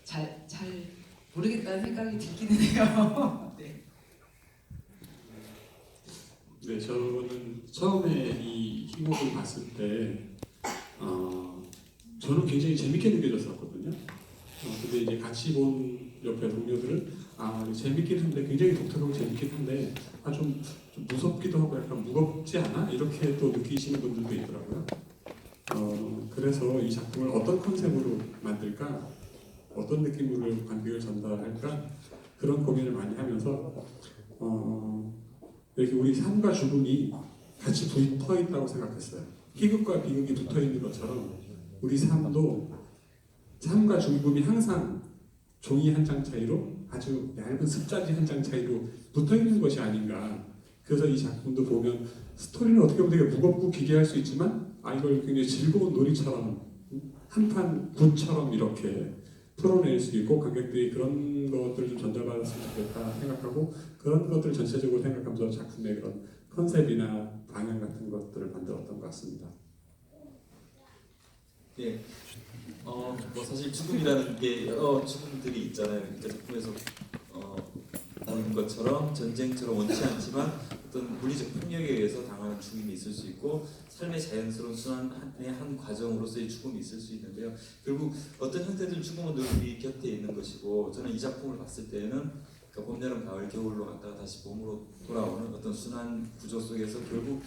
잘 모르겠다는 생각이 들기는 해요. 네. 네, 저는 처음에 이 희곡을 봤을 때 저는 굉장히 재밌게 느껴졌었거든요. 근데 이제 같이 본 옆에 동료들은 재밌긴 한데 굉장히 독특하고 재밌긴 한데 좀 무섭기도 하고 약간 무겁지 않아? 이렇게 또 느끼시는 분들도 있더라고요. 그래서 이 작품을 어떤 컨셉으로 만들까? 어떤 느낌으로 관객을 전달할까? 그런 고민을 많이 하면서 이렇게 우리 삶과 죽음이 같이 붙어 있다고 생각했어요. 희극과 비극이 붙어 있는 것처럼 우리 삶도 삶과 죽음이 항상 종이 한 장 차이로 아주 얇은 습자지 한 장 차이로 붙어 있는 것이 아닌가. 그래서 이 작품도 보면 스토리는 어떻게 보면 되게 무겁고 기괴할 수 있지만 이걸 굉장히 즐거운 놀이처럼 한판 굿처럼 이렇게 풀어낼 수 있고 관객들이 그런 것들을 좀 전달받았으면 좋겠다 생각하고 그런 것들을 전체적으로 생각하면서 작품의 그런 컨셉이나 방향 같은 것들을 만들었던 것 같습니다. 예. 뭐 사실 죽음이라는 게 여러 죽음들이 있잖아요. 그러니까 작품에서 나오는 것처럼 전쟁처럼 원치 않지만 어떤 물리적 폭력에 의해서 당하는 죽음이 있을 수 있고 삶의 자연스러운 순환의 한 과정으로서의 죽음이 있을 수 있는데요. 결국 어떤 형태든 죽음은 늘 우리 곁에 있는 것이고 저는 이 작품을 봤을 때는 그러니까 봄, 여름, 가을, 겨울로 갔다가 다시 봄으로 돌아오는 어떤 순환 구조 속에서 결국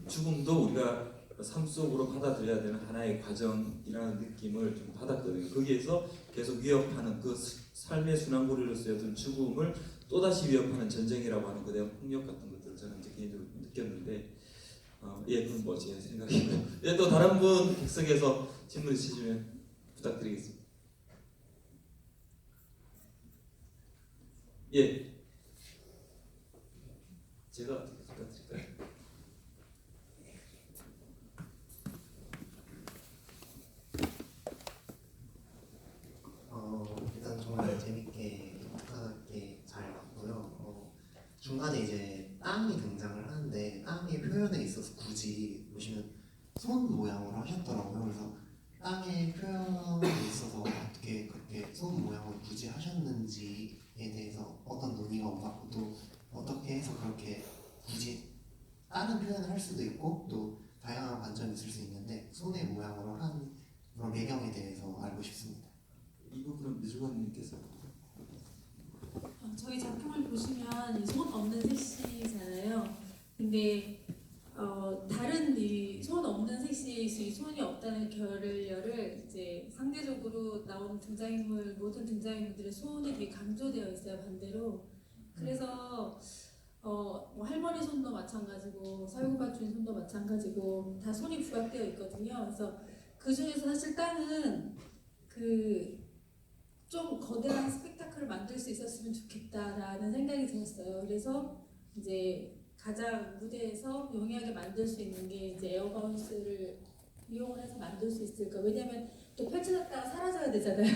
죽음도 우리가 삶 속으로 받아들여야 되는 하나의 과정이라는 느낌을 좀 받았거든요. 거기에서 계속 위협하는 그 삶의 순환고리로서의 어떤 죽음을 또다시 위협하는 전쟁이라고 하는 그대의 폭력 같은 것들을 저는 이제 개인적으로 느꼈는데 예, 그건 뭐 제 생각이고요. 예, 또 다른 분 객석에서 질문 있으시면 부탁드리겠습니다. 예, 제가 어떻게 부탁드릴까요? 일단 정말 재밌게 독특하게 잘 봤고요. 중간에 이제 땅이 등장을 하는데 땅의 표현에 있어서 굳이 보시면 손 모양으로 하셨더라고요. 그래서 땅의 표현에 있어서 어떻게 그렇게 손 모양을 굳이 하셨는지에 대해서 어떤 논의가 오갔고 또 어떻게 해서 그렇게 굳이 다른 표현을 할 수도 있고 또 다양한 관점이 있을 수 있는데 손의 모양으로 한 그런 배경에 대해서 알고 싶습니다. 이 부분은 미술관님께서 저희 작품을 보시면 손 없는 섹시잖아요. 근데 다른 이 손 없는 섹시의 손이 없다는 결을열을 이제 상대적으로 나오는 등장인물 모든 등장인물들의 손이 되게 강조되어 있어요. 반대로. 그래서 뭐 할머니 손도 마찬가지고 설국아주인 손도 마찬가지고 다 손이 부각되어 있거든요. 그래서 그 중에서 사실 땅은 좀 거대한 스펙타클을 만들 수 있었으면 좋겠다라는 생각이 들었어요. 그래서 이제 가장 무대에서 용이하게 만들 수 있는 게 이제 에어바운스를 이용을 해서 만들 수 있을까. 왜냐면 또 펼쳐졌다가 사라져야 되잖아요.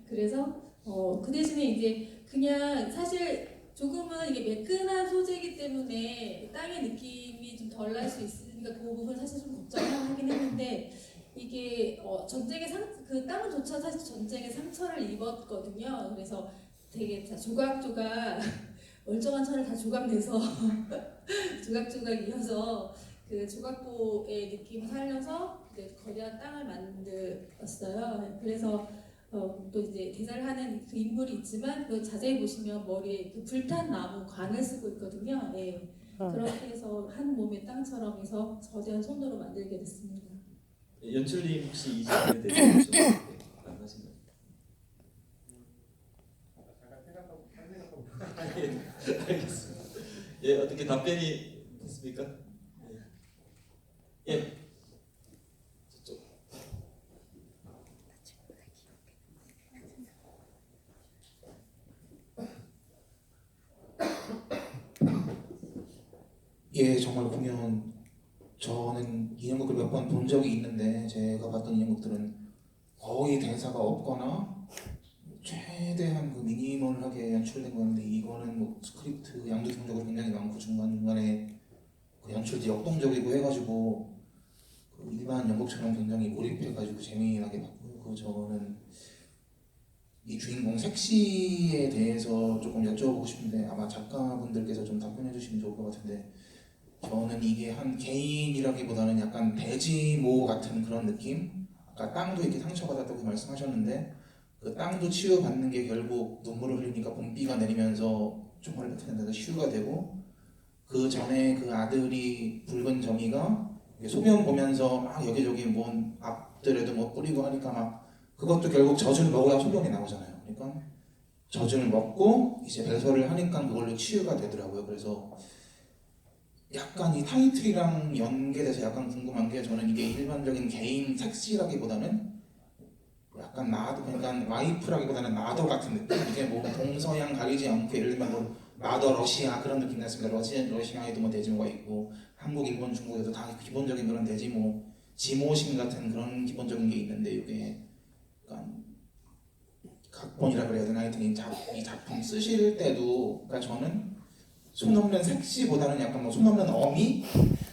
그래서 그 대신에 이제 그냥 사실 조금은 이게 매끈한 소재이기 때문에 땅의 느낌이 좀 덜 날 수 있으니까 그 부분 사실 좀 걱정하긴 했는데 이게 전쟁의 그 땅조차 사실 전쟁의 상처를 입었거든요. 그래서 되게 다 조각조각 멀쩡한 천을 다 조각내서 조각조각 이어서 그 조각보의 느낌을 살려서 거대한 땅을 만들었어요. 그래서 또 이제 대사를 하는 그 인물이 있지만 그 자세히 보시면 머리에 그 불탄 나무 관을 쓰고 있거든요. 네. 그렇게 해서 한 몸의 땅처럼 해서 거대한 손으로 만들게 됐습니다. 연출님 혹시 이 작품에 대해서 좀 가능하신가요? 알겠습니다. 예, 어떻게 답변이 됐습니까? 예. 저쪽. 예, 정말 공연 저는 이 연극을 몇 번 본 적이 있는데 제가 봤던 이 연극들은 거의 대사가 없거나 최대한 그 미니멀하게 연출된 건데 이거는 뭐 스크립트 양도성적으로 굉장히 많고 중간중간에 그 연출도 역동적이고 해가지고 그 일반 연극처럼 굉장히 몰입해가지고 재미나게 봤고요. 그 저는 이 주인공 색시에 대해서 조금 여쭤보고 싶은데 아마 작가분들께서 좀 답변해 주시면 좋을 것 같은데 저는 이게 한 개인이라기보다는 약간 대지모 같은 그런 느낌? 아까 땅도 이렇게 상처받았다고 말씀하셨는데 그 땅도 치유받는 게 결국 눈물을 흘리니까 봄비가 내리면서 총알을 뱉는 데서 치유가 되고 그 전에 그 아들이 붉은 정이가 소변 보면서 막 여기저기 뭔 앞들에도 뭐 뿌리고 하니까 막 그것도 결국 젖을 먹어야 소변이 나오잖아요. 그러니까 젖을 먹고 이제 배설을 하니까 그걸로 치유가 되더라고요. 그래서 약간 이 타이틀이랑 연계돼서 약간 궁금한 게 저는 이게 일반적인 개인 섹시라기보다는 약간 마더, 그러니까 와이프라기보다는 마더 같은 느낌. 이게 뭐 동서양 가리지 않고 예를 들면 뭐 마더 러시아 그런 느낌 났습니다. 러시아에도 뭐 대지모가 있고 한국, 일본, 중국에도 다 기본적인 그런 대지모, 지모신 같은 그런 기본적인 게 있는데 이게 약간 각본이라 그래야 되나 하여튼 이 작품 쓰실 때도 그러니까 저는 손 넘는 섹시보다는 약간 뭐 손 넘는 어미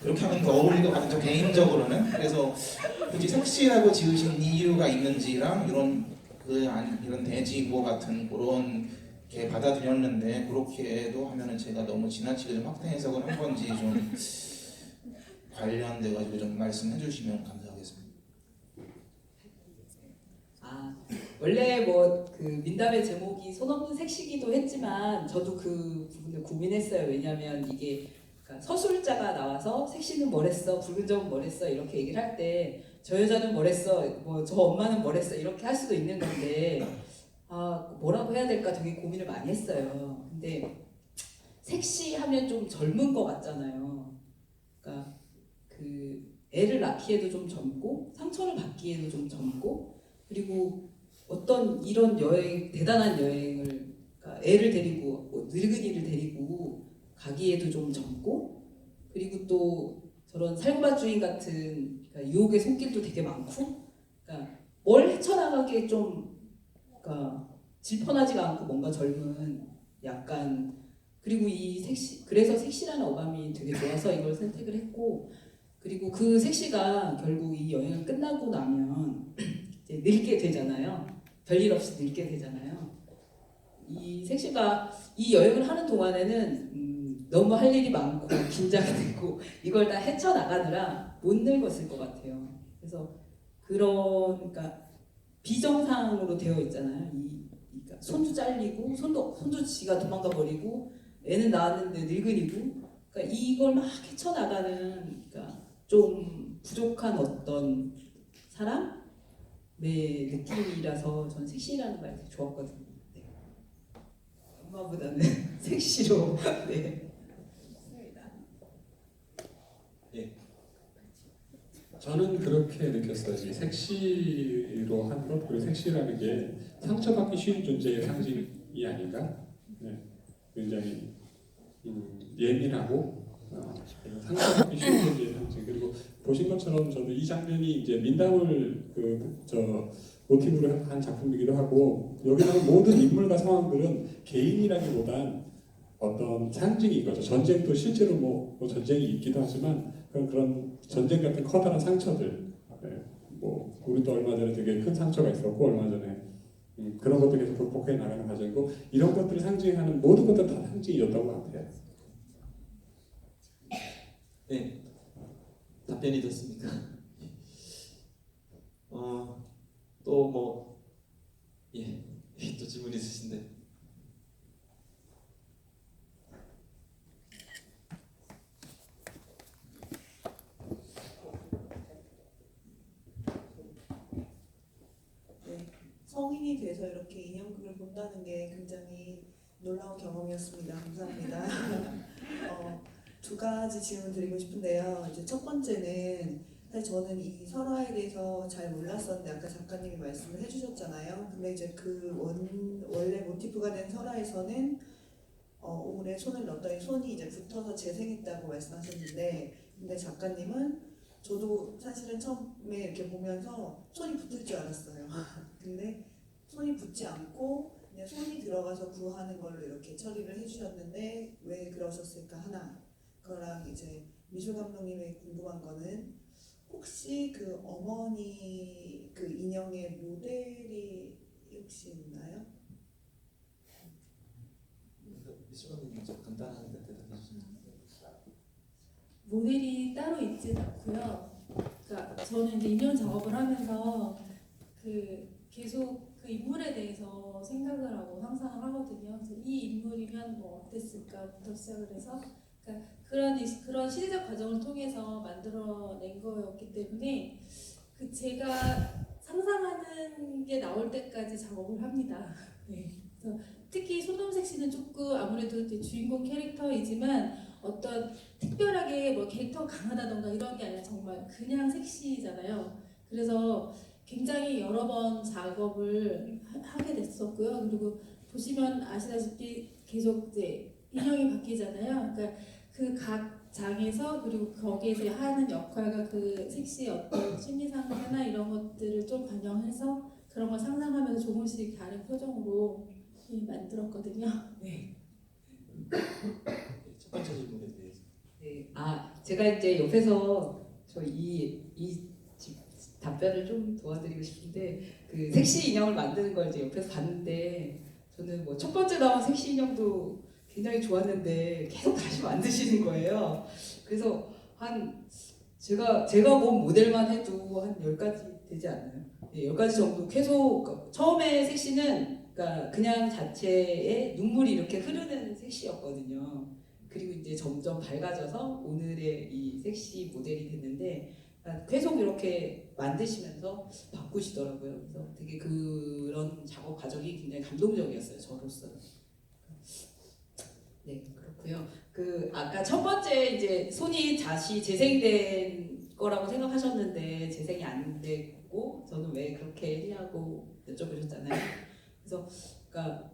그렇게 하면 더 어울릴 것 같은 저 개인적으로는 그래서 굳이 섹시라고 지으신 이유가 있는지랑 이런 대지모 같은 그런 게 받아들였는데 그렇게도 하면은 제가 너무 지나치게 좀 확대 해석을 한 건지 좀 관련돼 가지고 좀 말씀해 주시면 감사하겠습니다. 아, 원래 뭐 그 민담의 제목이 손 없는 색시기도 했지만 저도 그 부분을 고민했어요. 왜냐하면 이게 그러니까 서술자가 나와서 색시는 뭐랬어, 붉은 점은 뭐랬어 이렇게 얘기를 할 때 저 여자는 뭐랬어, 뭐 저 엄마는 뭐랬어 이렇게 할 수도 있는 건데 아 뭐라고 해야 될까 되게 고민을 많이 했어요. 근데 색시하면 좀 젊은 것 같잖아요. 그러니까 그 애를 낳기에도 좀 젊고 상처를 받기에도 좀 젊고 그리고 어떤 이런 여행 대단한 여행을 그러니까 애를 데리고 늙은이를 데리고 가기에도 좀 젊고 그리고 또 저런 살구밭 주인 같은 그러니까 유혹의 손길도 되게 많고 그러니까 뭘 헤쳐나가기에 좀 그러니까 질펀하지가 않고 뭔가 젊은 약간 그리고 이 색시 그래서 색시라는 어감이 되게 좋아서 이걸 선택을 했고 그리고 그 색시가 결국 이 여행을 끝나고 나면 이제 늙게 되잖아요. 별일 없이 늙게 되잖아요. 이 색시가 이 여행을 하는 동안에는 너무 할 일이 많고 긴장이 되고 이걸 다 헤쳐나가느라 못 늙었을 것 같아요. 그래서 그러니까 비정상으로 되어 있잖아요. 그러니까 손도 잘리고 손도 지가 도망가 버리고 애는 낳았는데 늙은이고 그러니까 이걸 막 헤쳐나가는 그러니까 좀 부족한 어떤 사람의 느낌이라서 전 섹시라는 말 되게 좋았거든요. 네. 엄마보다는 섹시로 네. 저는 그렇게 느꼈어요. 이 섹시로 한 것, 그리고 섹시라는 게 상처받기 쉬운 존재의 상징이 아닌가? 네. 굉장히 예민하고 상처받기 쉬운 존재의 상징. 그리고 보신 것처럼 저도 이 장면이 이제 민담을 모티브로 한 작품이기도 하고 여기 나온 모든 인물과 상황들은 개인이라기보단 어떤 상징인 거죠. 전쟁도 실제로 뭐 전쟁이 있기도 하지만 그런 전쟁 같은 커다란 상처들, 네, 뭐 우리도 얼마 전에 되게 큰 상처가 있었고 얼마 전에 그런 것들 계속 극복해 나가는 과정이고 이런 것들을 상징하는 모든 것들 다 상징이었던 것 같아요. 네, 답변이 됐습니까? 또 뭐 또 질문 있으신데. 성인이 돼서 이렇게 인형극을 본다는 게 굉장히 놀라운 경험이었습니다. 감사합니다. 두 가지 질문 드리고 싶은데요. 이제 첫 번째는 사실 저는 이 설화에 대해서 잘 몰랐었는데 아까 작가님이 말씀을 해주셨잖아요. 근데 이제 그 원래 모티프가 된 설화에서는 오물에 손을 넣었더니 손이 이제 붙어서 재생했다고 말씀하셨는데 근데 작가님은 저도 사실은 처음에 이렇게 보면서 손이 붙을 줄 알았어요. 근데 손이 붙지 않고 그냥 손이 들어가서 구하는 걸로 이렇게 처리를 해주셨는데 왜 그러셨을까 하나. 그거랑 이제 미술 감독님이 궁금한 거는 혹시 그 어머니 그 인형의 모델이 혹시 있나요? 간단한 대답해 주세요. 모델이 따로 있진 않고요. 그러니까 저는 이제 인형 작업을 하면서 계속 그 인물에 대해서 생각을 하고 상상을 하거든요. 그래서 이 인물이면 뭐 어땠을까부터 시작을 해서 그러니까 그런 시대적 과정을 통해서 만들어낸 거였기 때문에 제가 상상하는 게 나올 때까지 작업을 합니다. 네. 그래서 특히 손동색 씨는 조금 아무래도 이제 주인공 캐릭터이지만 어떤 특별하게 뭐 캐릭터가 강하다던가 이런 게 아니라 정말 그냥 섹시잖아요. 그래서 굉장히 여러 번 작업을 하게 됐었고요. 그리고 보시면 아시다시피 계속 이제 인형이 바뀌잖아요. 그러니까 그 각 장에서 그리고 거기에서 하는 역할과 그 섹시의 어떤 심리 상태나 이런 것들을 좀 반영해서 그런 걸 상상하면서 조금씩 다른 표정으로 만들었거든요. 네. 첫 번째 질문에 대해서. 네. 제가 이제 옆에서 이 답변을 좀 도와드리고 싶은데 그 섹시 인형을 만드는 걸 이제 옆에서 봤는데 저는 뭐 첫 번째 나온 섹시 인형도 굉장히 좋았는데 계속 다시 만드시는 거예요. 그래서 제가 본 모델만 해도 한 10가지 되지 않나요? 네, 10가지 정도 계속 처음에 섹시는 그러니까 그냥 자체에 눈물이 이렇게 흐르는 섹시였거든요. 그리고 이제 점점 밝아져서 오늘의 이 섹시 모델이 됐는데 계속 이렇게 만드시면서 바꾸시더라고요. 그래서 되게 그런 작업 과정이 굉장히 감동적이었어요, 저로서는. 네, 그렇고요. 아까 첫 번째 이제 손이 다시 재생된 거라고 생각하셨는데 재생이 안 되고 저는 왜 그렇게 했냐고 여쭤보셨잖아요. 그래서 그러니까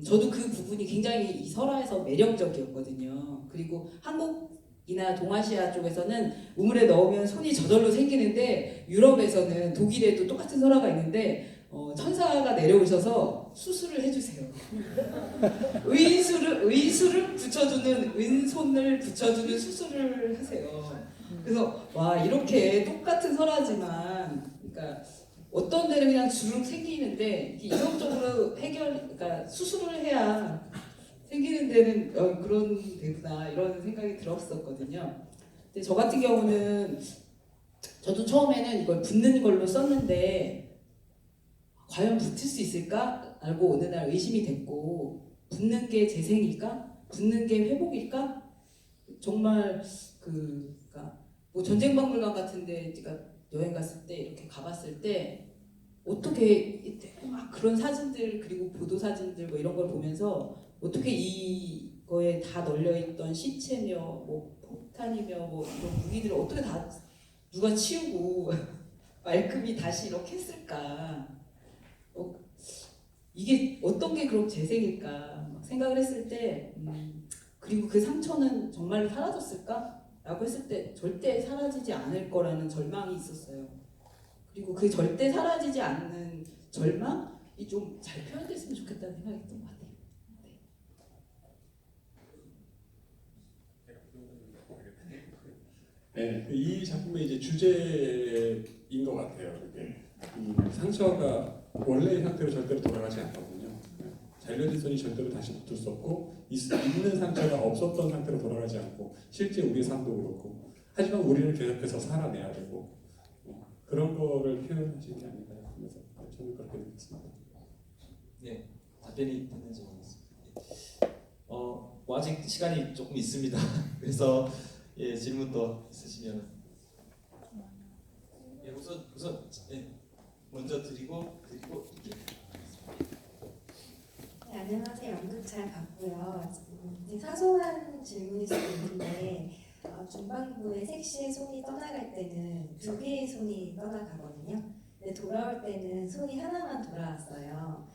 저도 그 부분이 굉장히 이 설화에서 매력적이었거든요. 그리고 한국이나 동아시아 쪽에서는 우물에 넣으면 손이 저절로 생기는데 유럽에서는 독일에도 똑같은 설화가 있는데 천사가 내려오셔서 수술을 해주세요. 의술을 붙여주는 은손을 붙여주는 수술을 하세요. 그래서 와 이렇게 똑같은 설화지만 그러니까 어떤 데는 그냥 주름 생기는데 이성적으로 그러니까 수술을 해야 생기는 데는 그런 데구나 이런 생각이 들었었거든요. 근데 저 같은 경우는 저도 처음에는 이걸 붓는 걸로 썼는데 과연 붙을 수 있을까? 알고 어느 날 의심이 됐고 붙는 게 재생일까? 붙는 게 회복일까? 정말 그러니까 뭐 전쟁박물관 같은데 제가 여행 갔을 때 이렇게 가봤을 때 어떻게 막 그런 사진들 그리고 보도 사진들 뭐 이런 걸 보면서 어떻게 이거에 다 널려 있던 시체며 뭐 폭탄이며 뭐 이런 무기들을 어떻게 다 누가 치우고 말끔히 다시 이렇게 했을까? 이게 어떤 게 그럼 재생일까 막 생각을 했을 때 그리고 그 상처는 정말로 사라졌을까? 라고 했을 때 절대 사라지지 않을 거라는 절망이 있었어요. 그리고 그 절대 사라지지 않는 절망이 좀 잘 표현됐으면 좋겠다는 생각이 했던 것 같아요. 네, 이 작품의 이제 주제인 것 같아요. 이게 이 상처가 원래의 상태로 절대로 돌아가지 않거든요. 잘려진 손이 절대로 다시 붙을 수 없고 있는 상처가 없었던 상태로 돌아가지 않고 실제 우리의 삶도 그렇고 하지만 우리는 계속해서 살아내야 되고 그런 거를 표현하신 게 아닌가 하면서 저는 그렇게 느꼈습니다. 네, 답변이 됐는지 모르겠습니다. 뭐 아직 시간이 조금 있습니다. 그래서 예, 질문 더 있으시면 예, 우선 예, 먼저 드리고 이렇게. 네, 안녕하세요. 연극 잘 봤고요. 이제 사소한 질문일 수도 있는데 중반부에 섹시의 손이 떠나갈 때는 두 개의 손이 떠나가거든요. 근데 돌아올 때는 손이 하나만 돌아왔어요.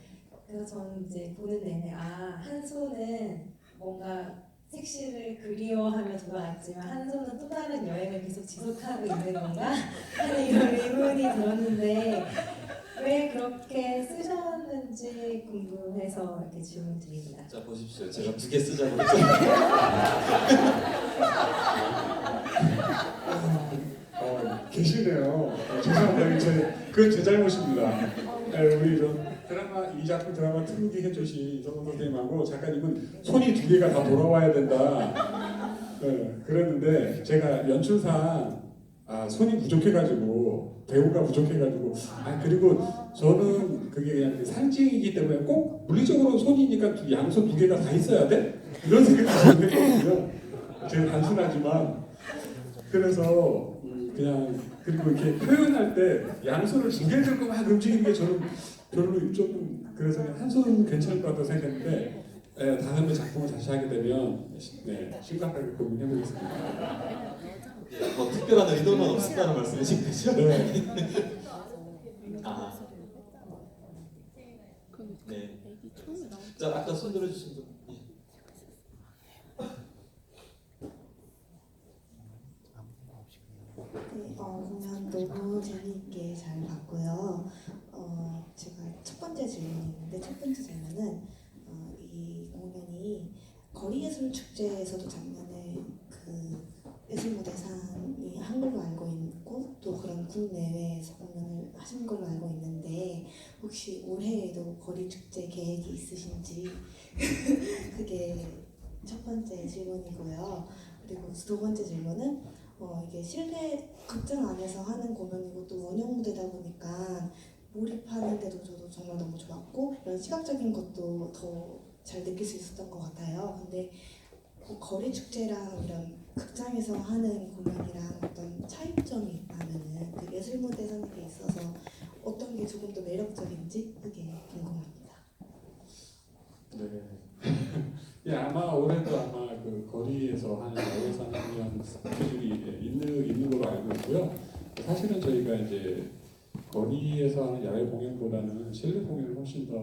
그래서 저는 이제 보는 내내 한 손은 뭔가 섹시를 그리워하며 돌아왔지만 한 손은 또 다른 여행을 계속 지속하고 있는 건가 하는 이런 의문이 들었는데 왜 그렇게 쓰셨는지 궁금해서 이렇게 질문 드립니다. 자 보십시오. 제가 2개 쓰자고 했잖아요. 계시네요. 죄송합니다. 그건 제 잘못입니다. 우리 이 작품 드라마 트루기 해주신 이성훈 선생님하고 작가님은 손이 두 개가 다 돌아와야 된다. 네, 그랬는데 제가 연출상 손이 부족해가지고 배우가 부족해가지고 그리고 저는 그게 그냥 상징이기 때문에 꼭 물리적으로 손이니까 양손 두 개가 다 있어야 돼? 이런 생각이 들었거든요. 제가 단순하지만 그래서 그냥 그리고 이렇게 표현할 때 양손을 두 개 들고 막 움직이는 게 저는 별로 좀 그래서 한 손은 괜찮을 것 같다고 생각했는데 다음에 작품을 다시 하게 되면 심각하게 고민해보겠습니다. 뭐 특별한 의도는 없었다는 말씀이신 거죠? 네. 네. 자, 아까 손 들어주신 분. 공연 너무 재미있게 잘 봤고요. 제가 첫 번째 질문이 있는데 첫 번째 질문은 이 공연이 거리예술 축제에서도 작년에 그 예술무대상이 한 걸로 알고 있고 또 그런 국내외에서 공연을 하신 걸로 알고 있는데 혹시 올해에도 거리 축제 계획이 있으신지 그게 첫 번째 질문이고요. 그리고 두 번째 질문은 이게 실내 극장 안에서 하는 공연이고 또 원형 무대다 보니까 몰입하는데도 저도 정말 너무 좋았고 이런 시각적인 것도 더 잘 느낄 수 있었던 것 같아요. 근데 거리 축제랑 이런 극장에서 하는 공연이랑 어떤 차이점이 있다면은 그 예술 무대 선택에 있어서 어떤 게 조금 더 매력적인지 그게 궁금합니다. 네. 아마 올해도 아마 그 거리에서 하는 야외에서 하는 공연 스케줄이 있는 걸로 알고 있고요. 사실은 저희가 이제 거리에서 하는 야외 공연보다는 실내 공연을 훨씬 더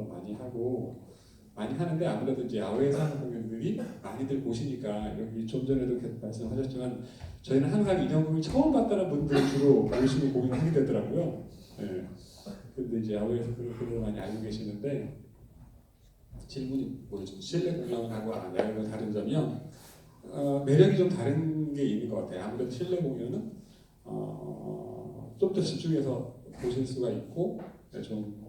많이 하는데 아무래도 이제 야외에서 하는 공연들이 많이들 보시니까 여기 좀 전에도 계속 말씀하셨지만 저희는 항상 인형극을 처음 봤다는 분들 주로 모시고 공연을 하게 되더라고요. 네. 근데 이제 야외에서 그걸 많이 알고 계시는데 질문이 뭐였죠? 실내 공연하고 야외가 다른 점이요. 매력이 좀 다른 게 있는 것 같아요. 아무래도 실내 공연은 좀 더 집중해서 보실 수가 있고 좀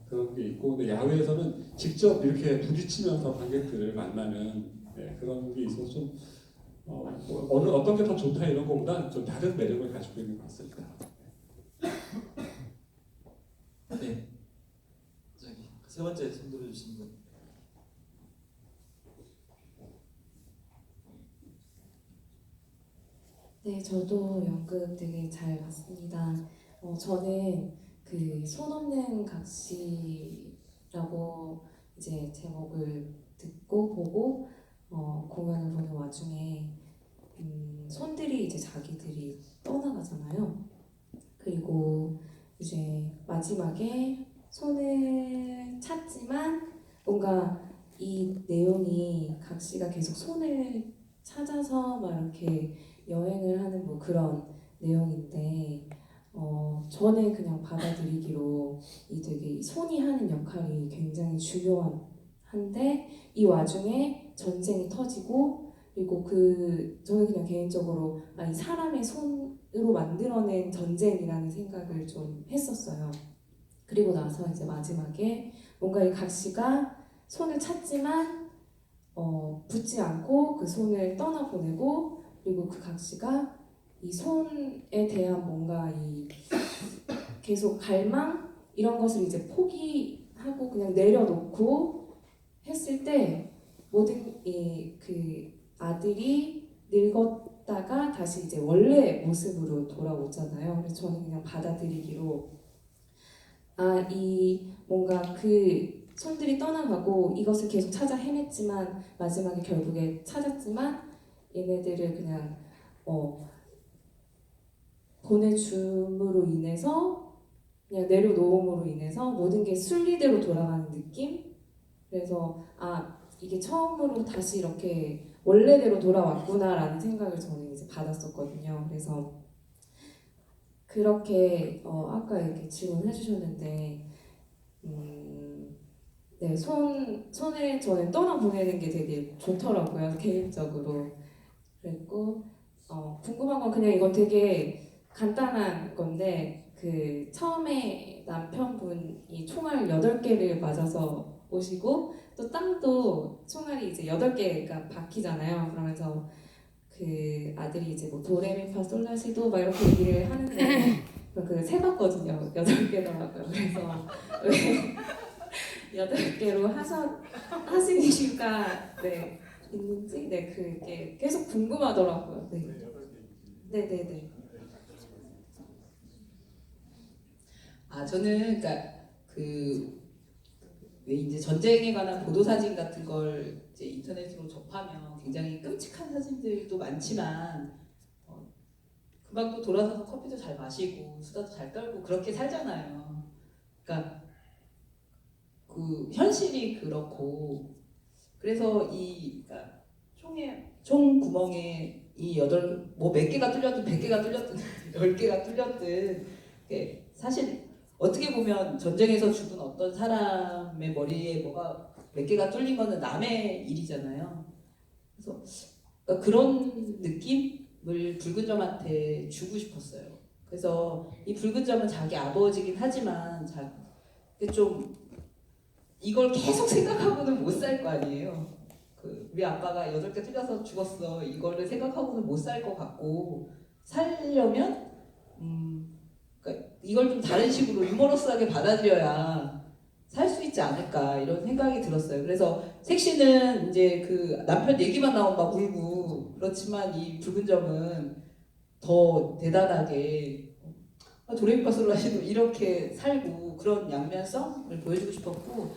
그런 게 있고, 근데 야외에서는 직접 이렇게 부딪히면서 관객들을 만나는 그런 게 있어서 좀 어떤 게 더 좋다 이런 것보다 좀 다른 매력을 가지고 있는 것 같습니다. 네. 저기 세 번째 손 들어주신 분. 네, 저도 연극 되게 잘 봤습니다. 저는 그 손 없는 각시라고 이제 제목을 듣고 보고 공연을 보는 와중에 손들이 이제 자기들이 떠나가잖아요. 그리고 이제 마지막에 손을 찾지만 뭔가 이 내용이 각시가 계속 손을 찾아서 막 이렇게 여행을 하는 뭐 그런 내용인데 저는 그냥 받아들이기로 이 손이 하는 역할이 굉장히 중요한데 이 와중에 전쟁이 터지고 그리고 저는 그냥 개인적으로 이 사람의 손으로 만들어낸 전쟁이라는 생각을 좀 했었어요. 그리고 나서 이제 마지막에 뭔가 이 각시가 손을 찾지만 붙지 않고 그 손을 떠나보내고 그리고 그 각시가 이 손에 대한 뭔가 계속 갈망 이런 것을 이제 포기하고 그냥 내려놓고 했을 때 모든 그 아들이 늙었다가 다시 이제 원래 모습으로 돌아오잖아요. 그래서 저는 그냥 받아들이기로 이 뭔가 그 손들이 떠나가고 이것을 계속 찾아 헤맸지만 마지막에 결국에 찾았지만 얘네들을 그냥 보내줌으로 인해서 그냥 내려놓음으로 인해서 모든 게 순리대로 돌아가는 느낌? 그래서 이게 처음으로 다시 이렇게 원래대로 돌아왔구나라는 생각을 저는 이제 받았었거든요. 그래서 그렇게 아까 이렇게 질문을 해주셨는데 네, 손을 저는 떠나보내는 게 되게 좋더라고요, 개인적으로. 그랬고 궁금한 건 그냥 이건 되게 간단한 건데 그 처음에 남편분이 총알 8개를 맞아서 오시고 또 땅도 총알이 이제 8개가 박히잖아요. 그러면서 그 아들이 이제 뭐 도레미파솔라시도 막 이렇게 얘기를 하는데 그 세봤거든요. 8개더라고요. 그래서 왜 8개로 하신 이유가 네, 있는지 네 그게 계속 궁금하더라고요. 네. 네네네. 아 저는 그러니까 그 왜 이제 전쟁에 관한 보도 사진 같은 걸 이제 인터넷으로 접하면 굉장히 끔찍한 사진들도 많지만 금방 또 돌아서서 커피도 잘 마시고 수다도 잘 떨고 그렇게 살잖아요. 그러니까 그 현실이 그렇고 그래서 이 그러니까 총 구멍에 이 뭐 몇 개가 뚫렸든 100개가 뚫렸든 10개가 뚫렸든 사실 어떻게 보면 전쟁에서 죽은 어떤 사람의 머리에 뭐가 몇 개가 뚫린 거는 남의 일이잖아요. 그래서 그러니까 그런 느낌을 붉은 점한테 주고 싶었어요. 그래서 이 붉은 점은 자기 아버지긴 하지만 좀 이걸 계속 생각하고는 못 살 거 아니에요. 우리 아빠가 8개 뚫려서 죽었어. 이거를 생각하고는 못 살 것 같고 살려면 그러니까 이걸 좀 다른 식으로 유머러스하게 받아들여야 살 수 있지 않을까 이런 생각이 들었어요. 그래서 색시는 이제 그 남편 얘기만 나오면 막 울고 그렇지만 이 붉은 점은 더 대단하게 도레미파솔라시도 이렇게 살고 그런 양면성을 보여주고 싶었고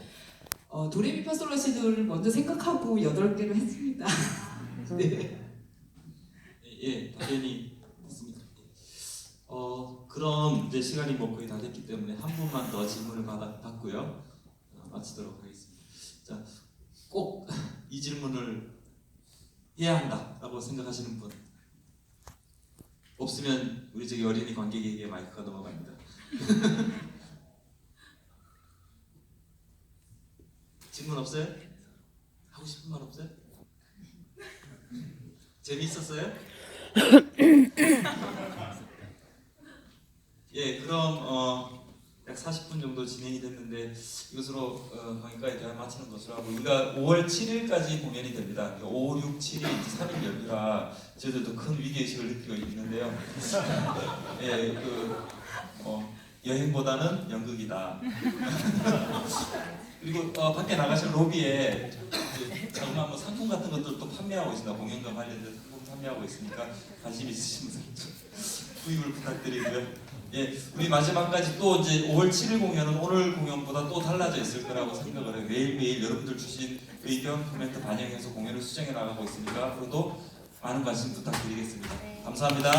도레미파솔라시도를 먼저 생각하고 8개로 했습니다. 네. 예, 당연히 맞습니다. 그럼 이제 시간이 뭐 거의 다 됐기 때문에 한 분만 더 질문을 받고요. 마치도록 하겠습니다. 자, 꼭 이 질문을 해야 한다라고 생각하시는 분 없으면 우리 저기 어린이 관객에게 마이크가 넘어갑니다. 질문 없어요? 하고 싶은 말 없어요? 재미있었어요? 예, 그럼 약 40분 정도 진행이 됐는데 이것으로 방위과에 대한 마치는 것으로 하고 우리가 5월 7일까지 공연이 됩니다. 5, 6, 7일 3일 연휴라 저희들도 큰 위기의식을 느끼고 있는데요. 예, 여행보다는 연극이다. 그리고 밖에 나가실 로비에 정말 뭐 상품 같은 것들도 판매하고 있습니다. 공연과 관련된 상품 판매하고 있으니까 관심 있으신 분들 구입을 부탁드리고요. 예, 우리 마지막까지 또 이제 5월 7일 공연은 오늘 공연보다 또 달라져 있을 거라고 생각을 해요. 매일매일 여러분들 주신 의견, 코멘트 반영해서 공연을 수정해 나가고 있으니까 앞으로도 많은 관심 부탁드리겠습니다. 감사합니다.